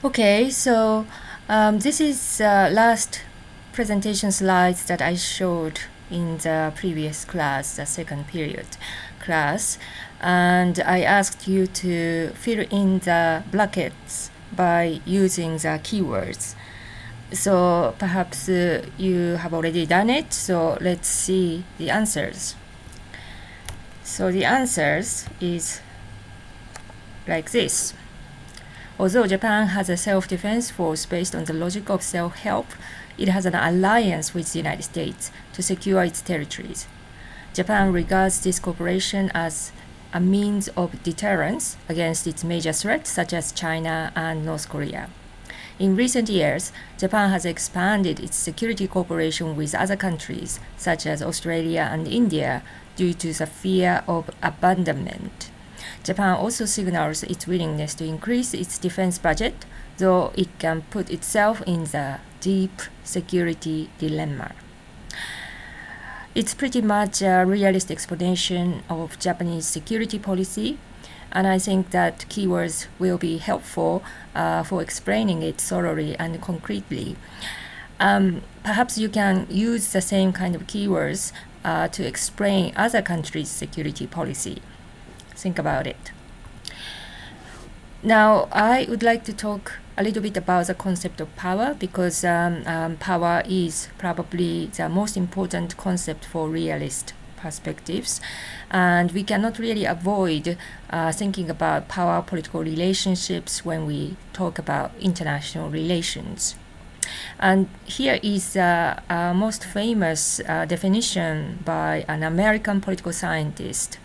Okay, so this is last presentation slides that I showed in the previous class, the second period class, and I asked you to fill in the brackets by using the keywords. So perhaps you have already done it, so let's see the answers. So the answers is like this. Although Japan has a self-defense force based on the logic of self-help, it has an alliance with the United States to secure its territories. Japan regards this cooperation as a means of deterrence against its major threats such as China and North Korea. In recent years, Japan has expanded its security cooperation with other countries such as Australia and India due to the fear of abandonment. Japan also signals its willingness to increase its defense budget, though it can put itself in the deep security dilemma. It's pretty much a realistic explanation of Japanese security policy, and I think that keywords will be helpful for explaining it thoroughly and concretely. Perhaps you can use the same kind of keywords to explain other countries' security policy. Think about it. Now, I would like to talk a little bit about the concept of power because power is probably the most important concept for realist perspectives, and we cannot really avoid thinking about power political relationships when we talk about international relations. And here is the most famous definition by an American political scientist,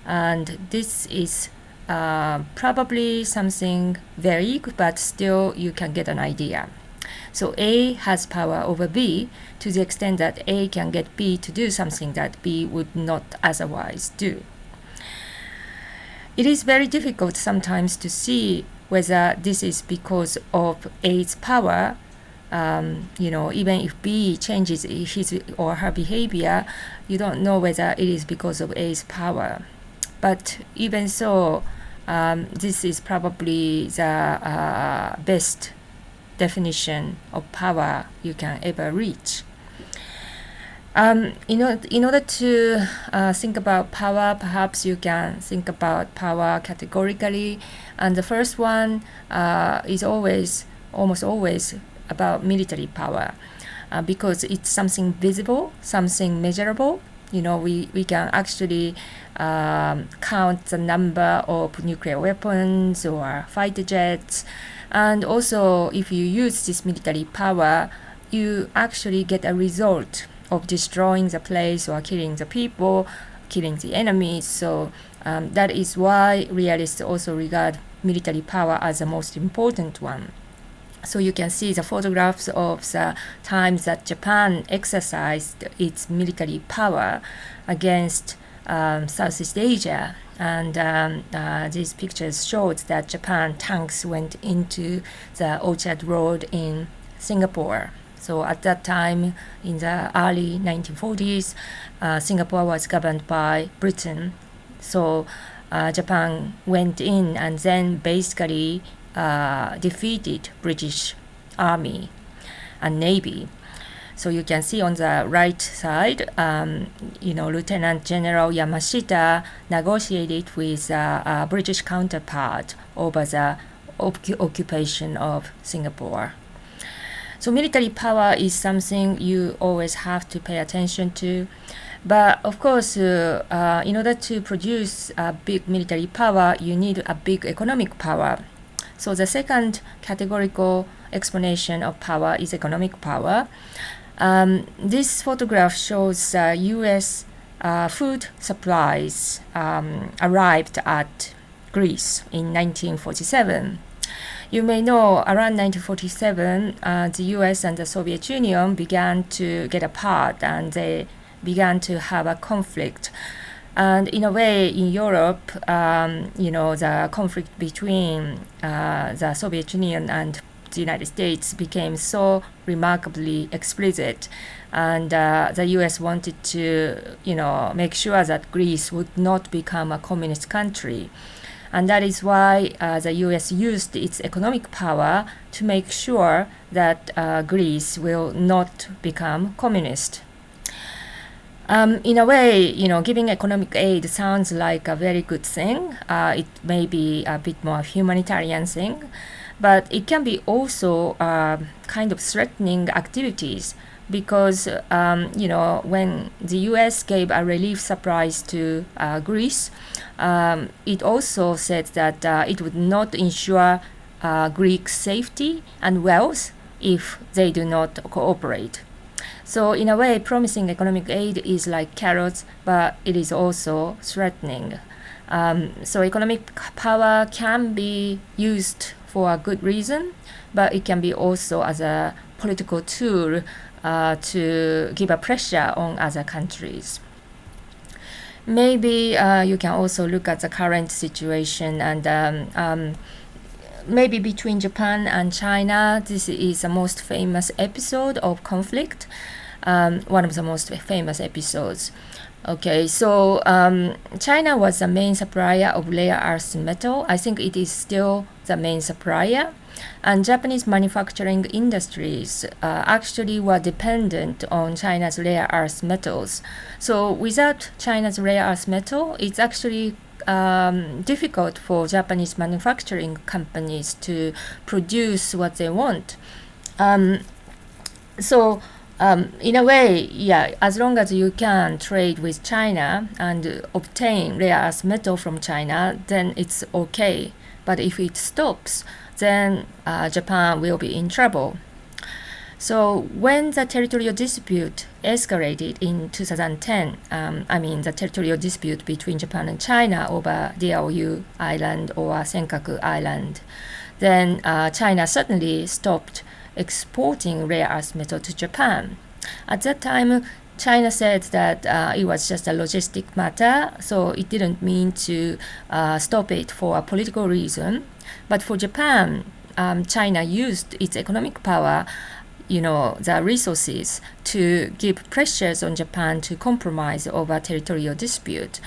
and this is probably something vague, but still you can get an idea. So A has power over B to the extent that A can get B to do something that B would not otherwise do. It is very difficult sometimes to see whether this is because of A's power. Even if B changes his or her behavior, you don't know whether it is because of A's power. But even so, this is probably the best definition of power you can ever reach. In order to think about power, perhaps you can think about power categorically. And the first one is almost always about military power because it's something visible, something measurable. We can actually count the number of nuclear weapons or fighter jets. And also, if you use this military power, you actually get a result of destroying the place or killing the people, killing the enemies. So that is why realists also regard military power as the most important one. So you can see the photographs of the times that Japan exercised its military power against Southeast Asia. And these pictures showed that Japan tanks went into the Orchard Road in Singapore. So at that time, in the early 1940s, Singapore was governed by Britain. So Japan went in and then basically defeated British Army and Navy. So you can see on the right side, Lieutenant General Yamashita negotiated with a British counterpart over the occupation of Singapore. So military power is something you always have to pay attention to. But of course, in order to produce a big military power, you need a big economic power. So the second categorical explanation of power is economic power. This photograph shows U.S. Food supplies arrived at Greece in 1947. You may know around 1947, the US and the Soviet Union began to get apart and they began to have a conflict. And in a way, in Europe, the conflict between the Soviet Union and the United States became so remarkably explicit. And the US wanted to, make sure that Greece would not become a communist country. And that is why the US used its economic power to make sure that Greece will not become communist. In a way, giving economic aid sounds like a very good thing. It may be a bit more humanitarian thing, but it can be also kind of threatening activities because, when the US gave a relief supplies to Greece, it also said that it would not ensure Greek safety and wealth if they do not cooperate. So in a way, promising economic aid is like carrots, but it is also threatening. So economic power can be used for a good reason, but it can be also as a political tool to give a pressure on other countries. Maybe you can also look at the current situation and maybe between Japan and China. This is the most famous episode of conflict, one of the most famous episodes. Okay, so China was the main supplier of rare earth metal. I think it is still the main supplier. And Japanese manufacturing industries actually were dependent on China's rare earth metals. So without China's rare earth metal, it's actually difficult for Japanese manufacturing companies to produce what they want. So in a way, yeah, as long as you can trade with China and obtain rare earth metal from China, then it's okay. But if it stops, then Japan will be in trouble. So when the territorial dispute escalated in 2010, the territorial dispute between Japan and China over Diaoyu Island or Senkaku Island, then China suddenly stopped exporting rare earth metal to Japan. At that time, China said that it was just a logistic matter, so it didn't mean to stop it for a political reason. But for Japan, China used its economic power, the resources, to give pressures on Japan to compromise over territorial dispute.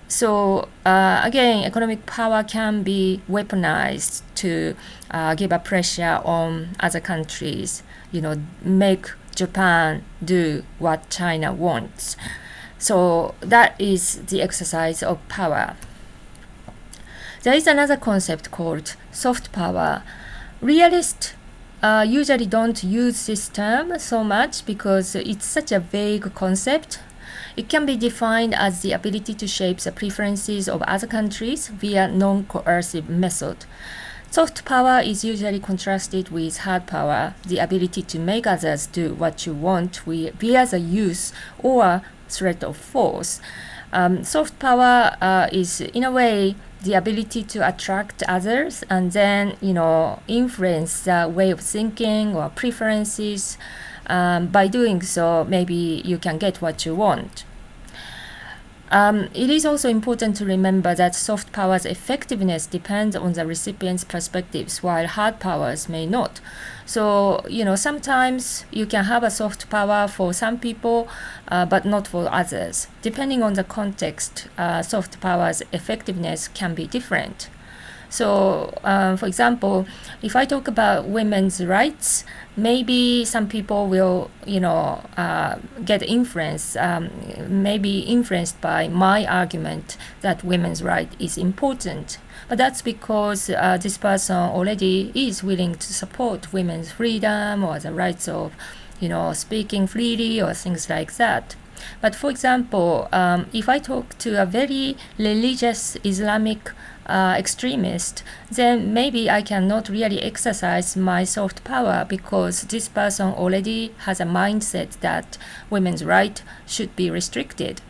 So again, economic power can be weaponized to give a pressure on other countries, make Japan do what China wants. So that is the exercise of power. There is another concept called soft power. Realists usually don't use this term so much because it's such a vague concept. It can be defined as the ability to shape the preferences of other countries via non-coercive method. Soft power is usually contrasted with hard power, the ability to make others do what you want via the use or threat of force. Soft power is, in a way, the ability to attract others and then, influence the way of thinking or preferences. By doing so, maybe you can get what you want. It is also important to remember that soft power's effectiveness depends on the recipient's perspectives, while hard powers may not. So, sometimes you can have a soft power for some people, but not for others. Depending on the context, soft power's effectiveness can be different. So, for example, if I talk about women's rights, maybe some people will, get influenced, maybe influenced by my argument that women's right is important. But that's because this person already is willing to support women's freedom or the rights of, speaking freely or things like that. But for example, if I talk to a very religious Islamic extremist, then maybe I cannot really exercise my soft power because this person already has a mindset that women's rights should be restricted.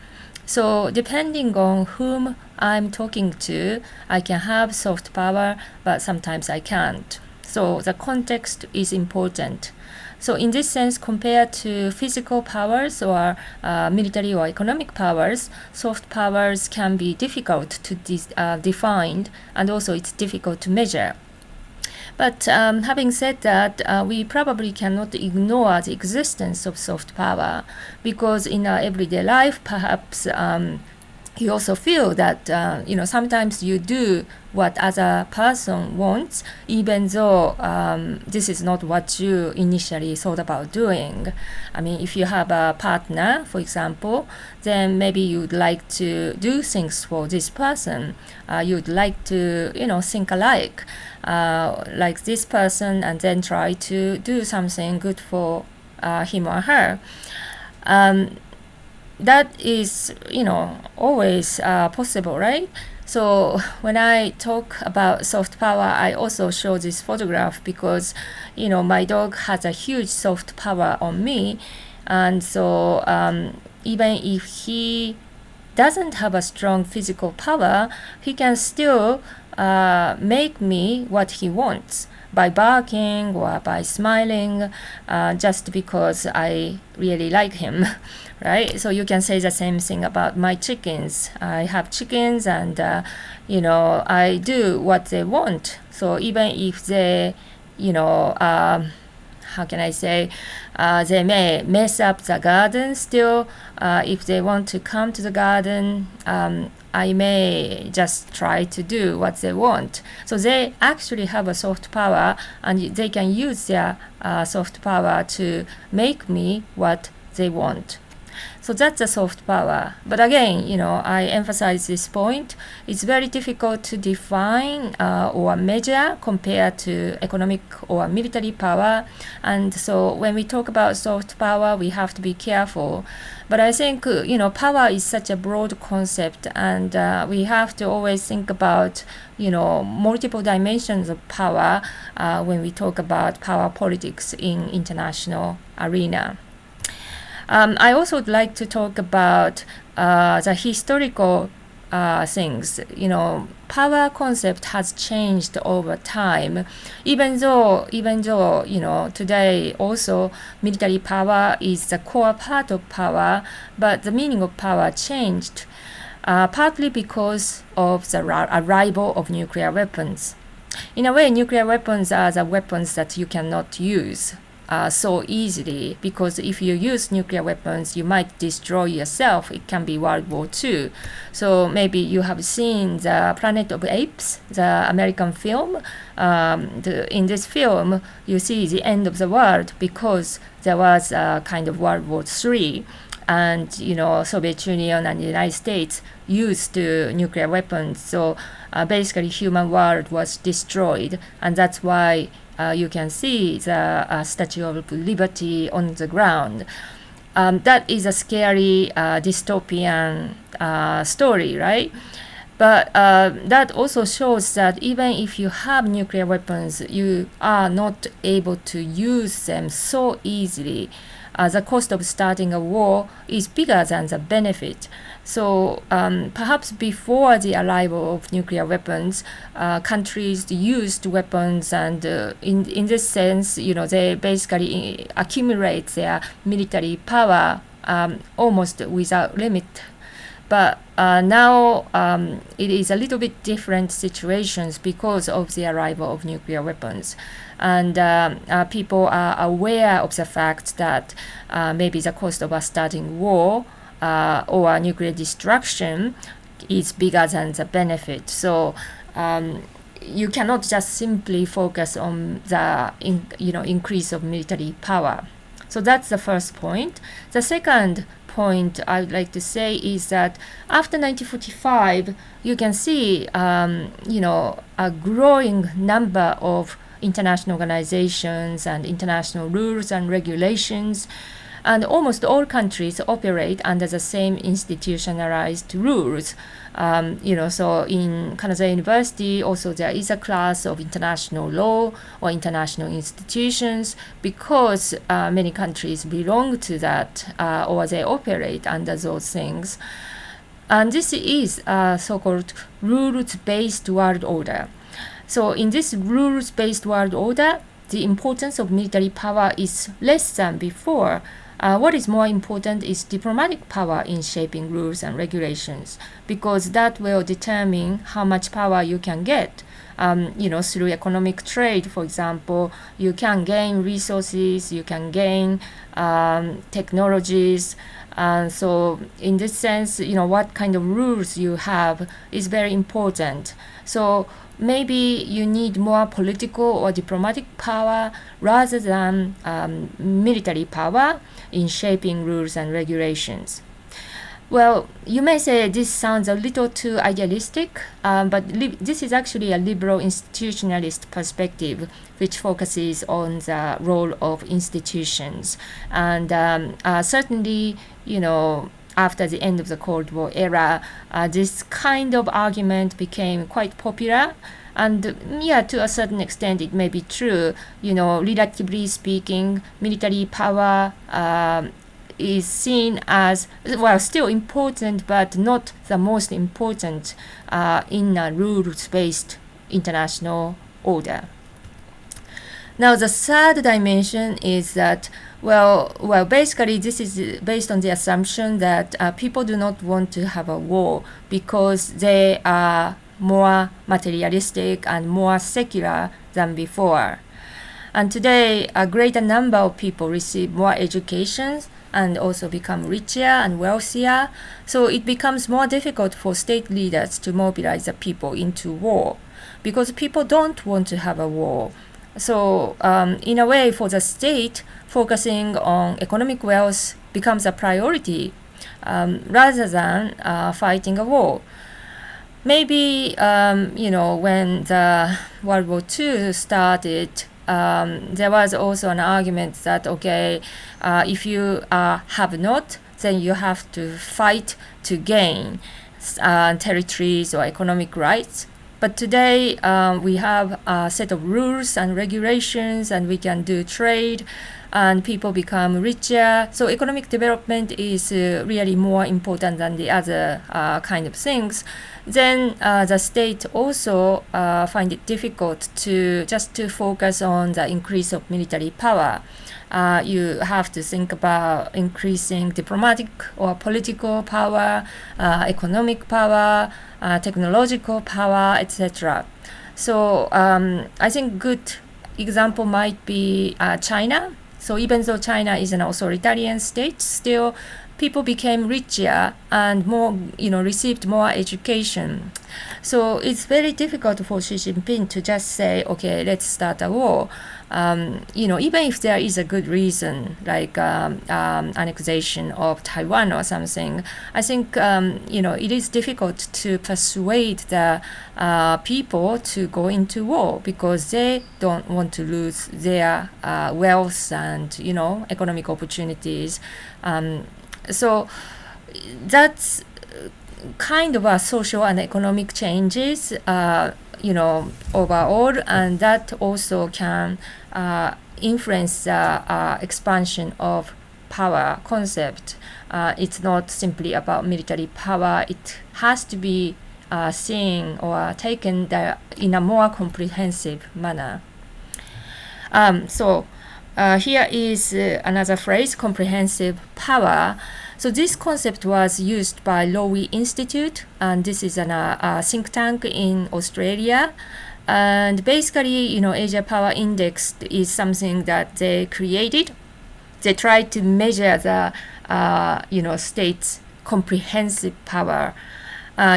So depending on whom I'm talking to, I can have soft power, but sometimes I can't. So the context is important. So in this sense, compared to physical powers or military or economic powers, soft powers can be difficult to define, and also it's difficult to measure. But having said that, we probably cannot ignore the existence of soft power because in our everyday life, perhaps he also feel that sometimes you do what other person wants, even though this is not what you initially thought about doing. I mean, if you have a partner, for example, then maybe you'd like to do things for this person. You'd like to think alike, like this person, and then try to do something good for him or her. That is always possible, right? So when I talk about soft power, I also show this photograph because my dog has a huge soft power on me, and so even if he doesn't have a strong physical power, he can still make me what he wants by barking or by smiling, just because I really like him. Right? So you can say the same thing about my chickens. I have chickens, and I do what they want. So even if they how can I say, they may mess up the garden still. If they want to come to the garden, I may just try to do what they want. So they actually have a soft power, and they can use their soft power to make me what they want. So that's a soft power. But again, I emphasize this point. It's very difficult to define or measure compared to economic or military power. And so when we talk about soft power, we have to be careful. But I think, power is such a broad concept, and we have to always think about, multiple dimensions of power when we talk about power politics in international arena. I also would like to talk about the historical things. Power concept has changed over time. Even though today also military power is the core part of power, but the meaning of power changed, partly because of the arrival of nuclear weapons. In a way, nuclear weapons are the weapons that you cannot use so easily, because if you use nuclear weapons, you might destroy yourself. It can be World War II. So maybe you have seen the Planet of Apes, the American film. In this film, you see the end of the world because there was a kind of World War III. And Soviet Union and the United States used nuclear weapons. So basically, human world was destroyed, and that's why you can see the Statue of Liberty on the ground. That is a scary dystopian story, right? But that also shows that even if you have nuclear weapons, you are not able to use them so easily. The cost of starting a war is bigger than the benefit. So perhaps before the arrival of nuclear weapons, countries used weapons, and in this sense, they basically accumulate their military power almost without limit. But now it is a little bit different situations because of the arrival of nuclear weapons. And people are aware of the fact that maybe the cost of a starting war or nuclear destruction is bigger than the benefit. So you cannot just simply focus on the increase of military power. So that's the first point. The second point I would like to say is that after 1945, you can see a growing number of international organizations and international rules and regulations, and almost all countries operate under the same institutionalized rules. So in Kanazawa University, also there is a class of international law or international institutions, because many countries belong to that or they operate under those things. And this is a so-called rules-based world order. So in this rules-based world order, the importance of military power is less than before. What is more important is diplomatic power in shaping rules and regulations, because that will determine how much power you can get. Through economic trade, for example, you can gain resources, you can gain technologies. So in this sense, what kind of rules you have is very important. So maybe you need more political or diplomatic power rather than military power in shaping rules and regulations. Well, you may say this sounds a little too idealistic, but this is actually a liberal institutionalist perspective which focuses on the role of institutions. And certainly, after the end of the Cold War era, this kind of argument became quite popular. And to a certain extent, it may be true. Relatively speaking, military power is seen as, still important, but not the most important in a rules-based international order. Now, the third dimension is that, basically this is based on the assumption that people do not want to have a war because they are more materialistic and more secular than before. And today, a greater number of people receive more education and also become richer and wealthier. So it becomes more difficult for state leaders to mobilize the people into war because people don't want to have a war. So in a way, for the state, focusing on economic wealth becomes a priority rather than fighting a war. Maybe, when the World War II started, there was also an argument that, if you have not, then you have to fight to gain territories or economic rights. But today, we have a set of rules and regulations, and we can do trade, and people become richer. So economic development is really more important than the other kind of things. Then the state also find it difficult to focus on the increase of military power. You have to think about increasing diplomatic or political power, economic power, technological power, etc. So I think good example might be China. So even though China is an authoritarian state, still people became richer and more, received more education. So it's very difficult for Xi Jinping to just say, okay, let's start a war. Even if there is a good reason, like annexation of Taiwan or something, I think, it is difficult to persuade the people to go into war because they don't want to lose their wealth and, economic opportunities. So that's kind of a social and economic changes, overall, and that also can influence the expansion of power concept. It's not simply about military power. It has to be seen or taken in a more comprehensive manner. Here is another phrase, comprehensive power. So this concept was used by Lowy Institute, and this is a think tank in Australia. And basically, Asia Power Index is something that they created. They tried to measure the, state's comprehensive power.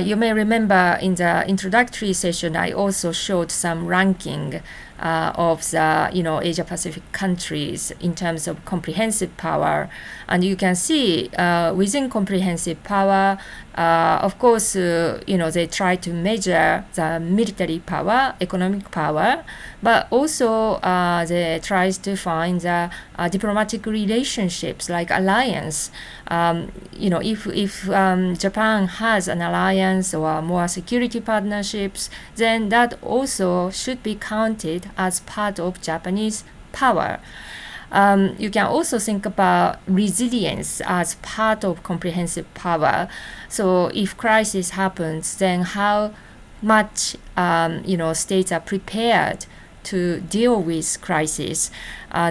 You may remember in the introductory session, I also showed some ranking of the Asia Pacific countries in terms of comprehensive power, and you can see within comprehensive power, of course, they try to measure the military power, economic power, but also they try to find the diplomatic relationships like alliance. If Japan has an alliance or more security partnerships, then that also should be counted as part of Japanese power. You can also think about resilience as part of comprehensive power. So if crisis happens, then how much states are prepared to deal with crisis.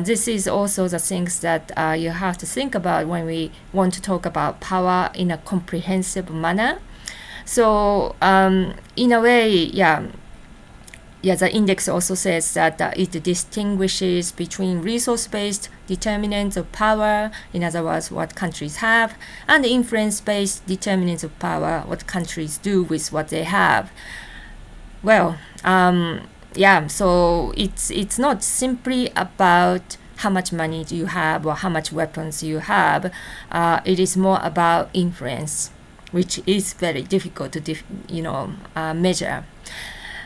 This is also the things that you have to think about when we want to talk about power in a comprehensive manner. So in a way, the index also says that it distinguishes between resource-based determinants of power, in other words, what countries have, and influence-based determinants of power, what countries do with what they have. Well, so it's not simply about how much money do you have or how much weapons you have. It is more about influence, which is very difficult to measure.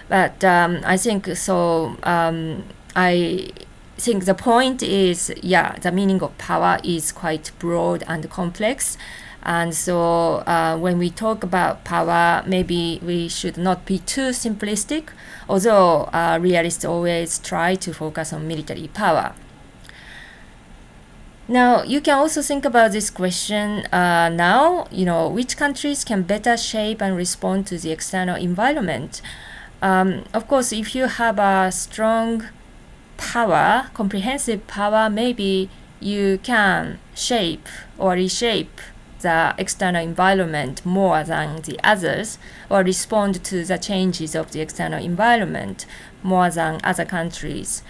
But I think so. I think the point is, the meaning of power is quite broad and complex. And so when we talk about power, maybe we should not be too simplistic, although realists always try to focus on military power. Now, you can also think about this question now, which countries can better shape and respond to the external environment? Of course, if you have a strong power, comprehensive power, maybe you can shape or reshape the external environment more than the others, or respond to the changes of the external environment more than other countries.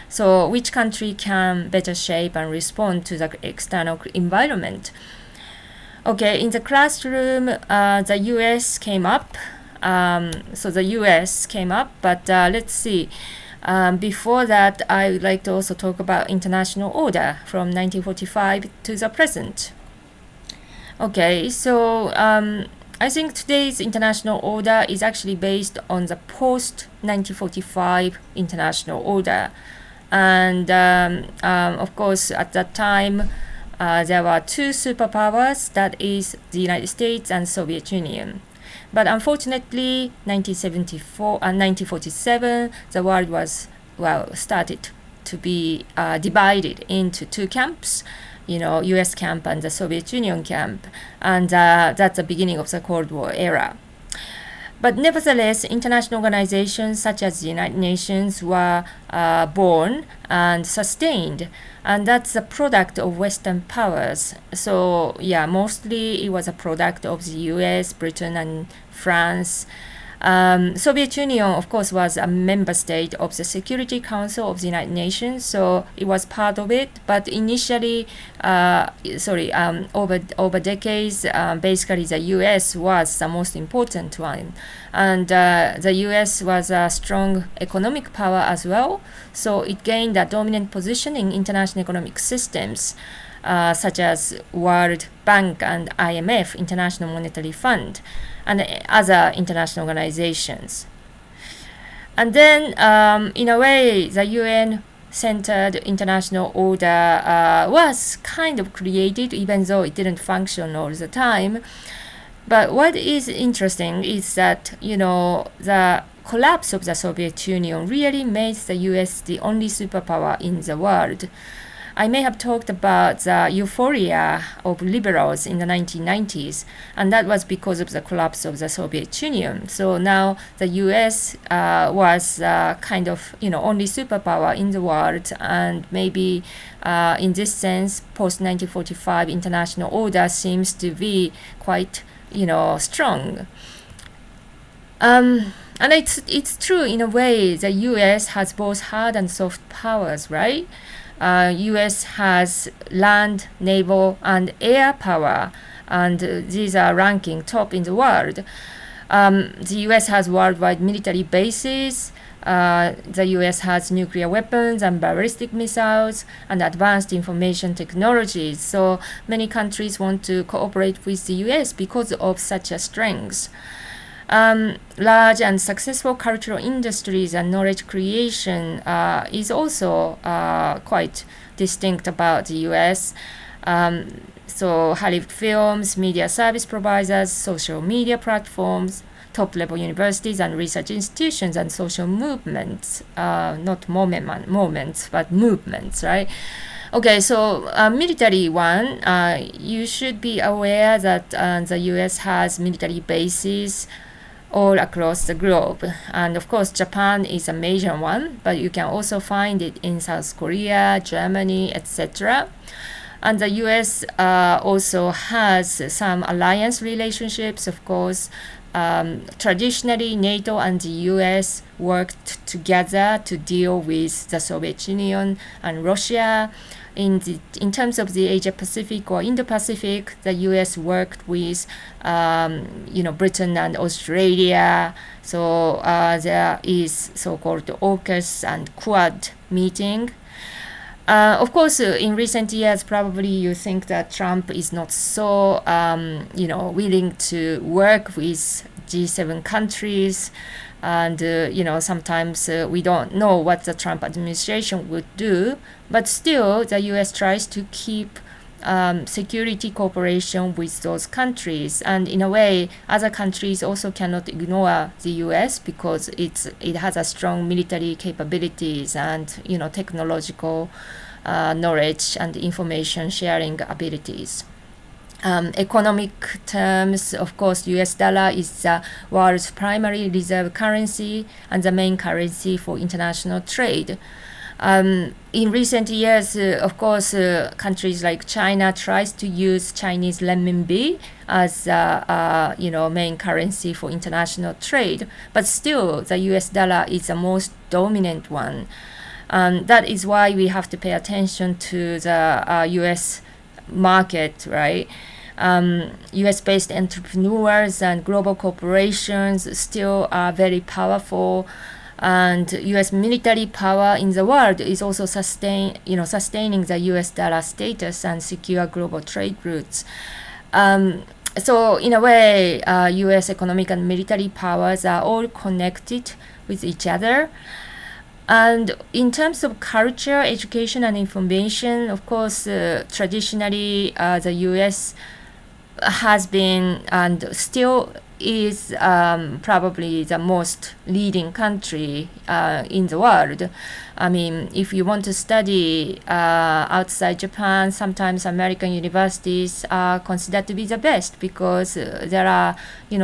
So which country can better shape and respond to the external environment? Okay, in the classroom, the US came up. So the US came up, but let's see. Before that, I would like to also talk about international order from 1945 to the present. Okay, so I think today's international order is actually based on the post-1945 international order. And of course, at that time, there were two superpowers, that is the United States and Soviet Union. But unfortunately, 1974 and 1947, the world was, started to be divided into two camps, US camp and the Soviet Union camp. And that's the beginning of the Cold War era. But nevertheless, international organizations such as the United Nations were born and sustained. And that's a product of Western powers. So mostly it was a product of the US, Britain, and France. Soviet Union, of course, was a member state of the Security Council of the United Nations, so it was part of it. But initially, over decades, basically the US was the most important one. And the US was a strong economic power as well, so it gained a dominant position in international economic systems, such as World Bank and IMF, International Monetary Fund, and other international organizations. And then, in a way, the UN-centered international order was kind of created, even though it didn't function all the time. But what is interesting is that, the collapse of the Soviet Union really made the US the only superpower in the world. I may have talked about the euphoria of liberals in the 1990s, and that was because of the collapse of the Soviet Union. So now the US was kind of, only superpower in the world, and maybe in this sense, post-1945 international order seems to be quite, strong. And it's true in a way. The US has both hard and soft powers, right? US has land, naval, and air power, and these are ranking top in the world. The US has worldwide military bases. The US has nuclear weapons and ballistic missiles and advanced information technologies. So many countries want to cooperate with the US because of such a strength. Large and successful cultural industries and knowledge creation is also quite distinct about the US. So Hollywood films, media service providers, social media platforms, top-level universities and research institutions, and social movements, not moments, but movements, right? Okay, so military one, you should be aware that the US has military bases all across the globe. And of course, Japan is a major one, but you can also find it in South Korea, Germany, etc. And the US also has some alliance relationships, of course. Traditionally, NATO and the US worked together to deal with the Soviet Union and Russia. In terms of the Asia Pacific or Indo-Pacific, the US worked with Britain and Australia. So there is so-called AUKUS and Quad meeting. Of course, in recent years, probably you think that Trump is not so, willing to work with G7 countries. And, sometimes we don't know what the Trump administration would do. But still, the U.S. tries to keep security cooperation with those countries. And in a way, other countries also cannot ignore the U.S. because it has a strong military capabilities and, technological knowledge and information sharing abilities. Economic terms, of course, US dollar is the world's primary reserve currency and the main currency for international trade. In recent years, of course, countries like China tries to use Chinese renminbi as main currency for international trade, but still the US dollar is the most dominant one. That is why we have to pay attention to the US market, right? US-based entrepreneurs and global corporations still are very powerful, and US military power in the world is also sustaining the US dollar status and secure global trade routes. So in a way, US economic and military powers are all connected with each other. And in terms of culture, education, and information, of course, traditionally, the US has been and still is probably the most leading country in the world. I mean, if you want to study outside Japan, sometimes American universities are considered to be the best because there are,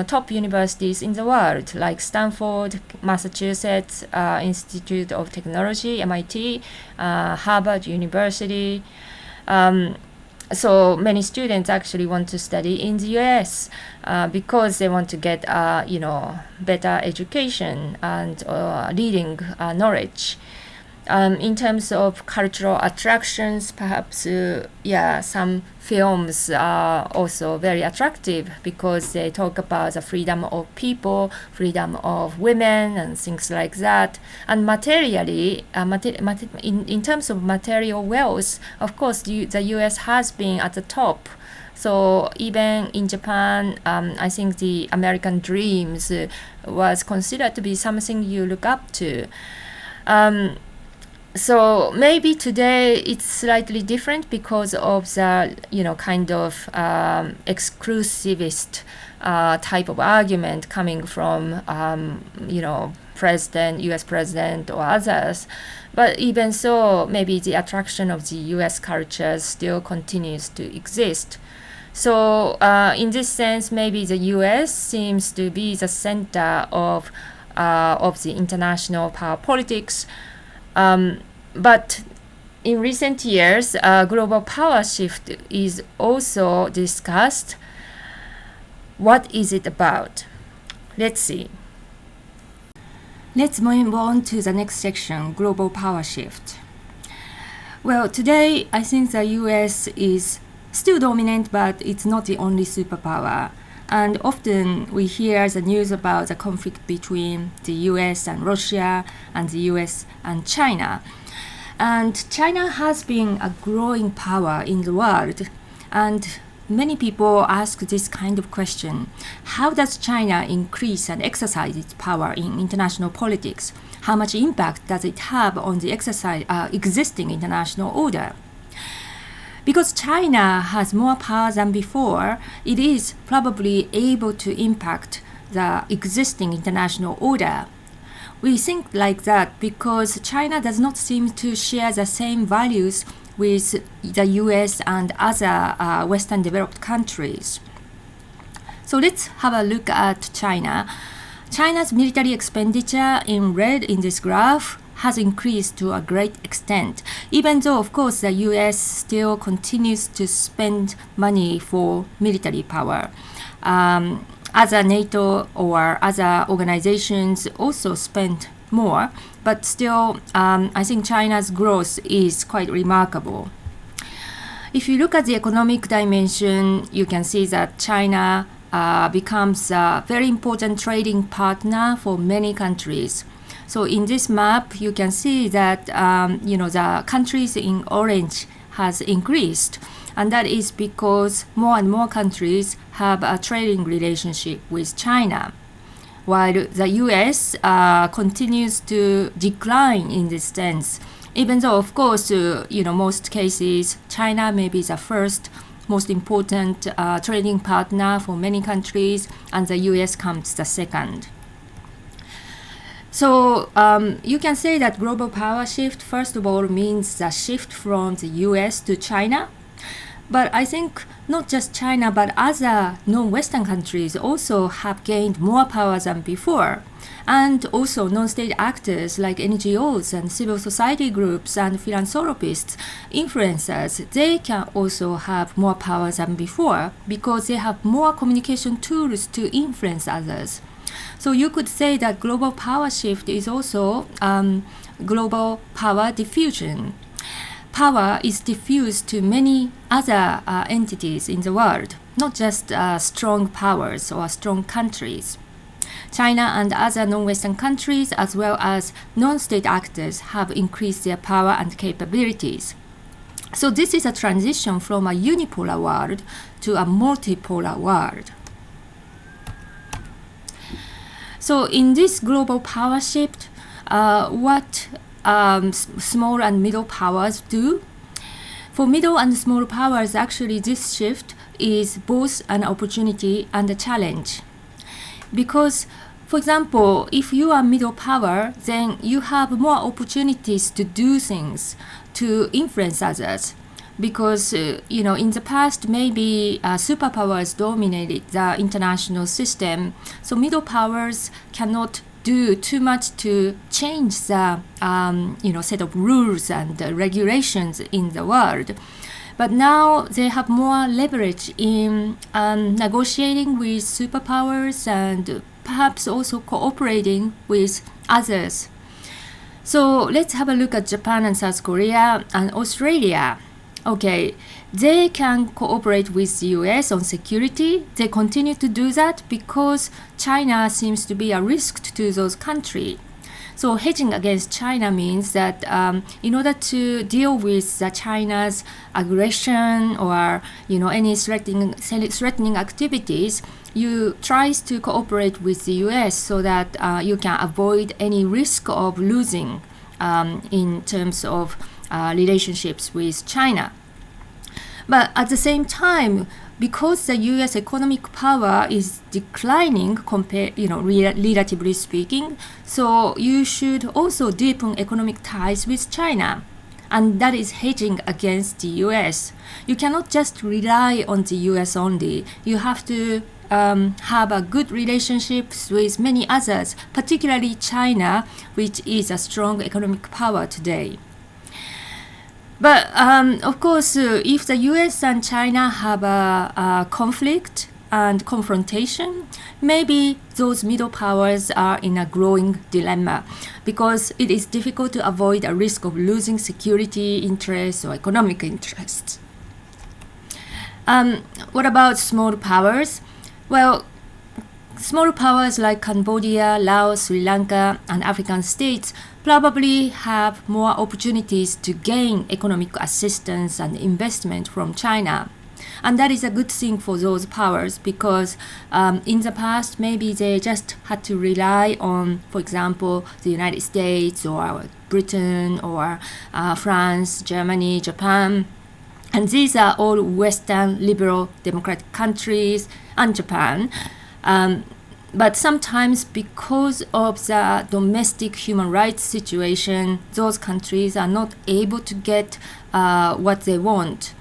top universities in the world like Stanford, Massachusetts Institute of Technology, MIT, Harvard University. So many students actually want to study in the US because they want to get, better education and reading knowledge. In terms of cultural attractions, perhaps, some films are also very attractive because they talk about the freedom of people, freedom of women, and things like that. And materially, in terms of material wealth, of course, the US has been at the top. So even in Japan, I think the American dreams was considered to be something you look up to. So maybe today it's slightly different because of the, kind of exclusivist type of argument coming from, US president or others. But even so, maybe the attraction of the US culture still continues to exist. So in this sense, maybe the US seems to be the center of the international power politics. But in recent years, global power shift is also discussed. What is it about? Let's see. Let's move on to the next section, global power shift. Well, today I think the US is still dominant, but it's not the only superpower. And often we hear the news about the conflict between the US and Russia and the US and China. And China has been a growing power in the world. And many people ask this kind of question. How does China increase and exercise its power in international politics? How much impact does it have on the existing international order? Because China has more power than before, it is probably able to impact the existing international order. We think like that because China does not seem to share the same values with the US and other Western developed countries. So let's have a look at China. China's military expenditure in red in this graph has increased to a great extent, even though, of course, the US still continues to spend money for military power. Other NATO or other organizations also spend more, but still, I think China's growth is quite remarkable. If you look at the economic dimension, you can see that China becomes a very important trading partner for many countries. So in this map, you can see that the countries in orange has increased, and that is because more and more countries have a trading relationship with China, while the US continues to decline in this sense. Even though, of course, most cases, China may be the first most important trading partner for many countries, and the US comes the second. So you can say that global power shift, first of all, means the shift from the US to China. But I think not just China, but other non-Western countries also have gained more power than before. And also non-state actors like NGOs and civil society groups and philanthropists, influencers, they can also have more power than before because they have more communication tools to influence others. So you could say that global power shift is also global power diffusion. Power is diffused to many other entities in the world, not just strong powers or strong countries. China and other non-Western countries, as well as non-state actors, have increased their power and capabilities. So this is a transition from a unipolar world to a multipolar world. So in this global power shift, what small and middle powers do? For middle and small powers, actually this shift is both an opportunity and a challenge. Because, for example, if you are middle power, then you have more opportunities to do things, to influence others. Because, in the past, maybe superpowers dominated the international system. So middle powers cannot do too much to change the, set of rules and regulations in the world. But now they have more leverage in negotiating with superpowers and perhaps also cooperating with others. So let's have a look at Japan and South Korea and Australia. Okay, they can cooperate with the US on security. They continue to do that because China seems to be a risk to those countries. So hedging against China means that in order to deal with China's aggression or any threatening activities, you try to cooperate with the US so that you can avoid any risk of losing in terms of relationships with China. But at the same time, because the U.S. economic power is declining, relatively speaking, so you should also deepen economic ties with China. And that is hedging against the U.S. You cannot just rely on the U.S. only. You have to have a good relationships with many others, particularly China, which is a strong economic power today. But of course, if the US and China have a conflict and confrontation, maybe those middle powers are in a growing dilemma because it is difficult to avoid a risk of losing security interests or economic interests. What about small powers? Well, small powers like Cambodia, Laos, Sri Lanka, and African states probably have more opportunities to gain economic assistance and investment from China. And that is a good thing for those powers because in the past, maybe they just had to rely on, for example, the United States or Britain or France, Germany, Japan. And these are all Western liberal democratic countries and Japan. But sometimes because of the domestic human rights situation, those countries are not able to get what they want.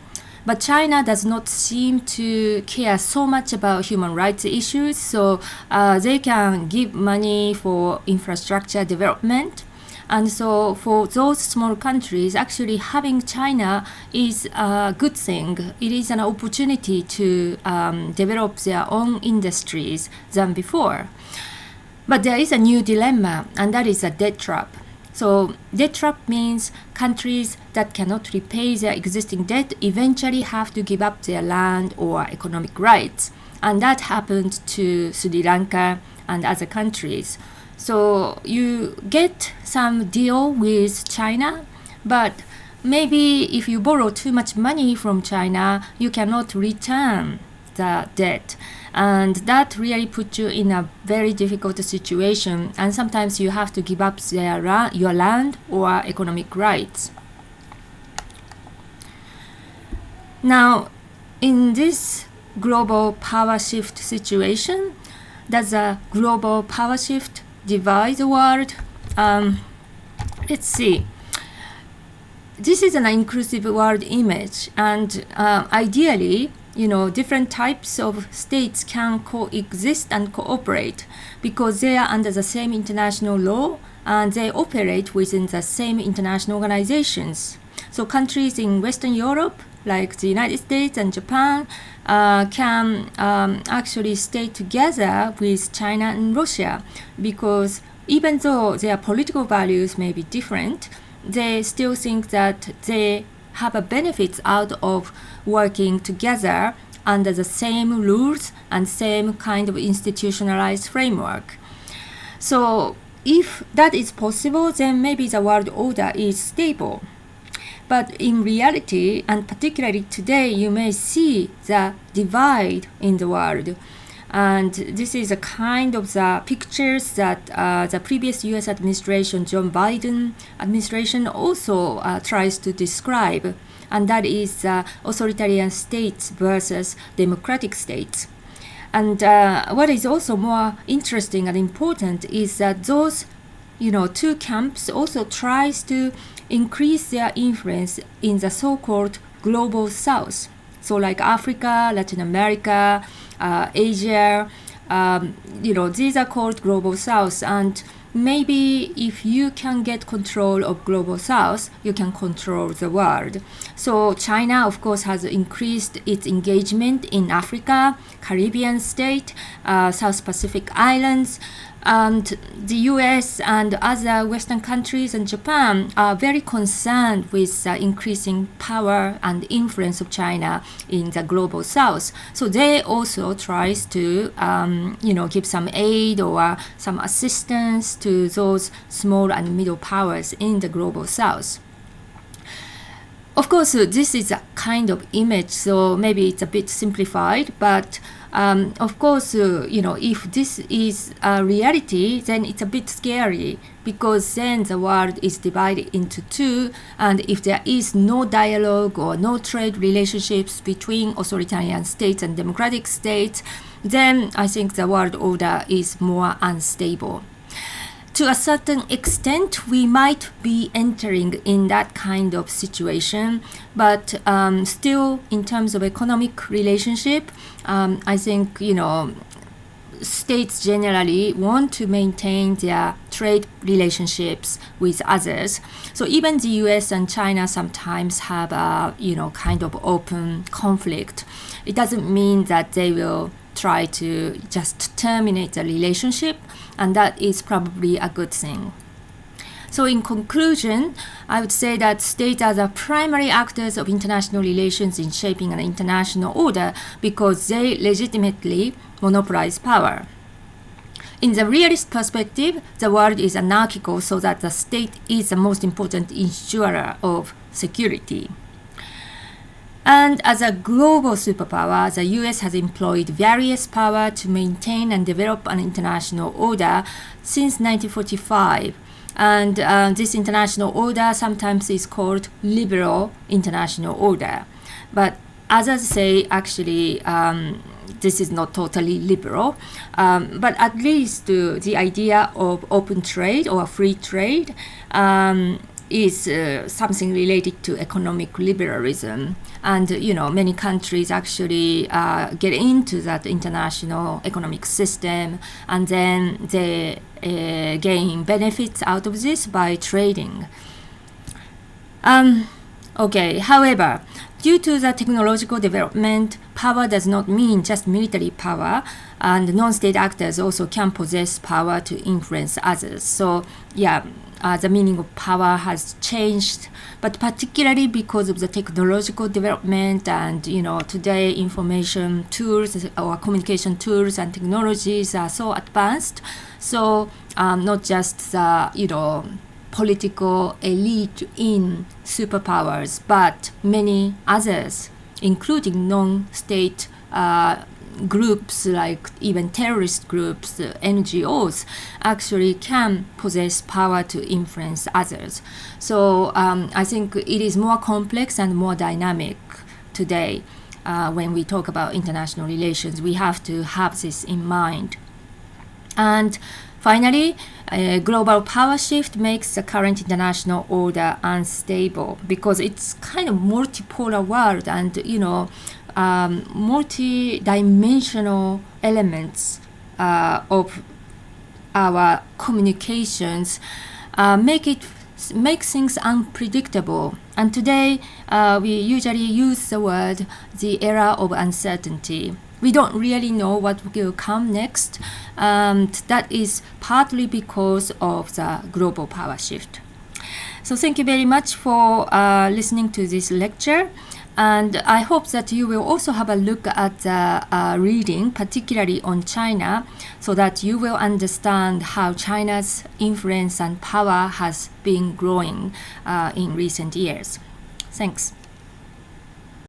But China does not seem to care so much about human rights issues, so they can give money for infrastructure development. And so for those small countries, actually having China is a good thing. It is an opportunity to develop their own industries than before. But there is a new dilemma, and that is a debt trap. So debt trap means countries that cannot repay their existing debt eventually have to give up their land or economic rights. And that happened to Sri Lanka and other countries. So you get some deal with China, but maybe if you borrow too much money from China, you cannot return the debt. And that really puts you in a very difficult situation. And sometimes you have to give up your land or economic rights. Now, in this global power shift situation, does a global power shift divide the world? Let's see. This is an inclusive world image, and ideally, different types of states can coexist and cooperate because they are under the same international law and they operate within the same international organizations. So countries in Western Europe, like the United States and Japan, can actually stay together with China and Russia because even though their political values may be different, they still think that they have a benefit out of working together under the same rules and same kind of institutionalized framework. So if that is possible, then maybe the world order is stable. But in reality, and particularly today, you may see the divide in the world. And this is a kind of the pictures that the previous US administration, John Biden administration, also tries to describe. And that is authoritarian states versus democratic states. And what is also more interesting and important is that those two camps also tries to increase their influence in the so-called global south. So like Africa, Latin America, Asia, these are called global south. And maybe if you can get control of global south, you can control the world. So China, of course, has increased its engagement in Africa, Caribbean state, South Pacific islands. And the US and other Western countries and Japan are very concerned with increasing power and influence of China in the global south. So they also tries to, give some aid or some assistance to those small and middle powers in the global south. Of course, this is a kind of image, so maybe it's a bit simplified, but of course, if this is a reality, then it's a bit scary because then the world is divided into two, and if there is no dialogue or no trade relationships between authoritarian states and democratic states, then I think the world order is more unstable. To a certain extent, we might be entering in that kind of situation, but still, in terms of economic relationship, I think, states generally want to maintain their trade relationships with others. So even the US and China sometimes have a, kind of open conflict. It doesn't mean that they will try to just terminate the relationship, and that is probably a good thing. So in conclusion, I would say that states are the primary actors of international relations in shaping an international order because they legitimately monopolize power. In the realist perspective, the world is anarchical so that the state is the most important insurer of security. And as a global superpower, the US has employed various power to maintain and develop an international order since 1945. And this international order sometimes is called liberal international order. But others say actually this is not totally liberal, but at least the idea of open trade or free trade is something related to economic liberalism, and many countries actually get into that international economic system, and then they gain benefits out of this by trading. Okay, however, due to the technological development, power does not mean just military power, and non-state actors also can possess power to influence others. So the meaning of power has changed, but particularly because of the technological development, and today information tools or communication tools and technologies are so advanced. So not just the political elite in superpowers, but many others, including non-state groups like even terrorist groups, NGOs, actually can possess power to influence others. So I think it is more complex and more dynamic today. When we talk about international relations, we have to have this in mind. And finally, a global power shift makes the current international order unstable because it's kind of multipolar world, and multi-dimensional elements of our communications make things unpredictable. And today we usually use the word the era of uncertainty. We don't really know what will come next. That is partly because of the global power shift. So thank you very much for listening to this lecture. And I hope that you will also have a look at the reading, particularly on China, so that you will understand how China's influence and power has been growing in recent years. Thanks.